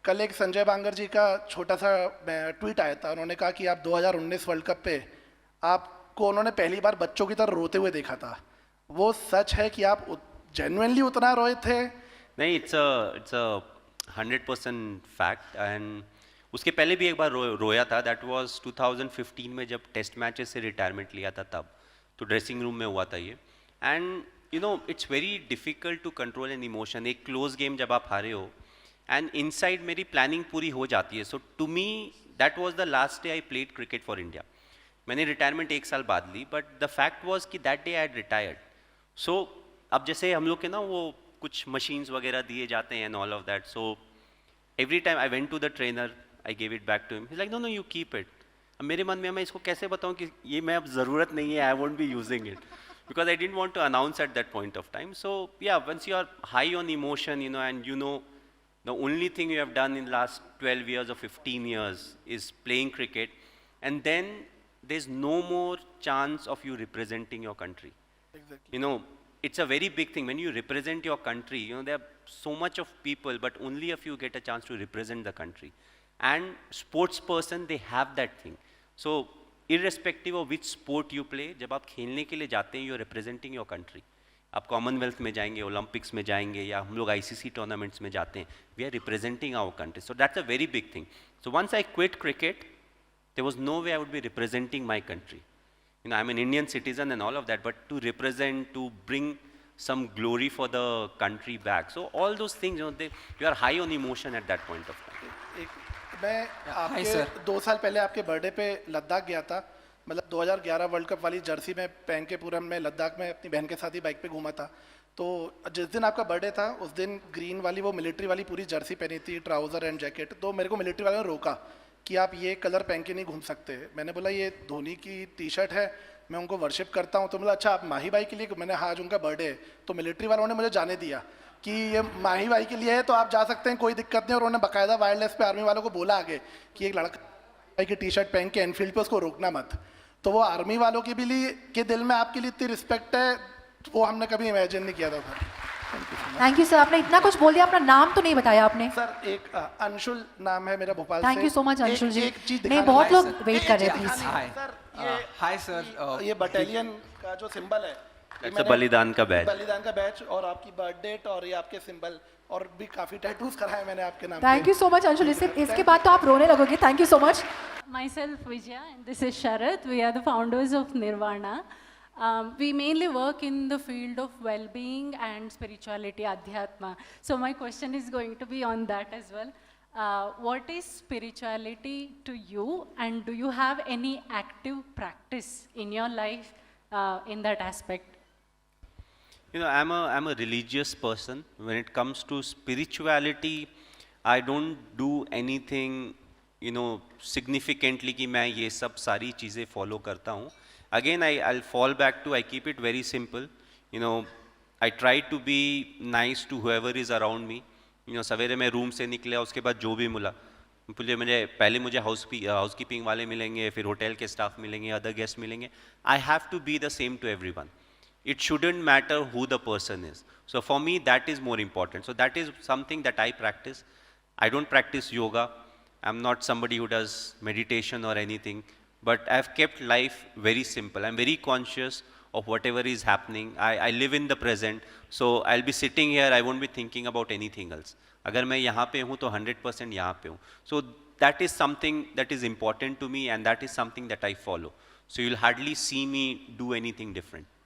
कल एक संजय बांगर जी का छोटा सा ट्वीट आया था। उन्होंने कहा कि आप 2019 वर्ल्ड कप पे आपको उन्होंने पहली बार बच्चों की तरह रोते हुए देखा था। वो सच है कि आप जेन्युइनली उतना रोए थे? नहीं, इट्स अ 100% फैक्ट। एंड उसके पहले भी एक बार रोया था। दैट वाज 2015 में, जब टेस्ट मैचेस से रिटायरमेंट लिया था तब। तो ड्रेसिंग रूम में हुआ था ये। And you know it's very difficult to control an emotion. एक क्लोज गेम जब आप हारे हो एंड इनसाइड मेरी प्लानिंग पूरी हो जाती है। So to me that was the last day I played cricket for India. मैंने रिटायरमेंट एक साल बाद ली, बट द फैक्ट वाज कि that day I had retired. सो अब जैसे हम लोग के ना वो कुछ मशीन्स वगैरह दिए जाते हैं and all of that. So every time I went to the trainer, I gave it back to him, he like no no you keep it. अब मेरे मन में मैं इसको कैसे बताऊं कि ये मैं अब ज़रूरत नहीं है, I won't be using it, because I didn't want to announce at that point of time. So yeah, once you are high on emotion, you know, and you know the only thing you have done in the last 12 years or 15 years is playing cricket, and then there's no more chance of you representing your country. Exactly. You know, it's a very big thing when you represent your country. You know, there are so much of people, but only a few get a chance to represent the country. And sports person, they have that thing. So irrespective of which sport you play, जब आप खेलने के लिए जाते हैं, you're representing your country. आप Commonwealth में जाएंगे, ओलंपिक्स में जाएंगे, या हम लोग आईसीसी टूर्नामेंट्स में जाते हैं, we are representing our country. So that's a very big thing. So once I quit cricket, there was no way I would be representing my country. You know, I'm an Indian citizen and all of that, but to represent, to bring some glory for the country back. So all those things, you know, you are high on emotion at that point of time. मैं हाय आपके sir. 2 साल पहले आपके birthday पे लद्दाख गया था। मतलब 2011 world cup वाली जर्सी में पहन के पूरा मैं लद्दाख में अपनी बहन के साथ ही बाइक पे घूमा था। तो जिस दिन आपका बर्थडे था उस दिन ग्रीन वाली वो मिलिट्री वाली पूरी जर्सी पहनी थी, ट्राउज़र एंड जैकेट। तो मेरे को मिलिट्री वाले ने रोका कि आप ये कलर पहन के नहीं घूम सकते। मैंने बोला ये धोनी की टी शर्ट है, मैं उनको वर्शिप करता हूँ। तो बोला अच्छा आप माही भाई के लिए? मैंने हाँ, आज उनका बर्थडे है। तो मिलिट्री वालों ने मुझे जाने दिया कि ये माही भाई के लिए है तो आप जा सकते हैं, कोई दिक्कत नहीं। और उन्होंने बाकायदा वायरलेस पे आर्मी वालों को बोला आगे कि एक लड़का भाई की टी शर्ट पहन के एनफील्ड पे उसको रोकना मत। तो वो आर्मी वालों के भी लिए के दिल में आपके लिए इतनी रिस्पेक्ट है, वो हमने कभी इमेजिन नहीं किया था सर। थैंक यू सर, आपने इतना कुछ बोल दिया, अपना नाम तो नहीं बताया आपने। सर एक अंशुल नाम है मेरा, भोपाल से। Thank you so much Anshul ji. एक चीज नहीं, दिखाना बहुत है लोग सर। वेट एक कर रहे चीज हैं प्लीज। दिखानी है हाय सर। Hi sir. ये बटालियन का जो सिंबल है, ये That's a मैंने- बलिदान का बैच. बलिदान का बैच, और आपकी बर्थ डेट और ये आपके सिंबल, और भी काफी टैटूज कराए मैंने आपके नाम पे। Thank you so much Anshul. इसके बाद तो आप रोने लगोगे। Thank you so much. Myself Vijaya and this is Sharath. We are the founders of Nirvana. We mainly work in the field of well-being and spirituality, Adhyatma. So my question is going to be on that as well. What is spirituality to you, and do you have any active practice in your life in that aspect? You know, I'm a religious person. When it comes to spirituality, I don't do anything, you know, significantly कि मैं ये सब सारी चीज़ें follow करता हूँ. Again, I'll fall back to, I keep it very simple. You know, I try to be nice to whoever is around me. You know, सवेरे मैं रूम से निकला, उसके बाद जो भी मिला, मुझे हाउसकीपिंग वाले मिलेंगे, फिर होटल के स्टाफ मिलेंगे, अदर गेस्ट मिलेंगे. I have to be the same to everyone. It shouldn't matter who the person is. So for me, that is more important. So that is something that I practice. I don't practice yoga. I'm not somebody who does meditation or anything. But I've kept life very simple. I'm very conscious of whatever is happening. I live in the present. So I'll be sitting here, I won't be thinking about anything else. अगर मैं यहाँ पे हूँ तो 100% यहाँ पे हूँ. So that is something that is important to me, and that is something that I follow. So you'll hardly see me do anything different.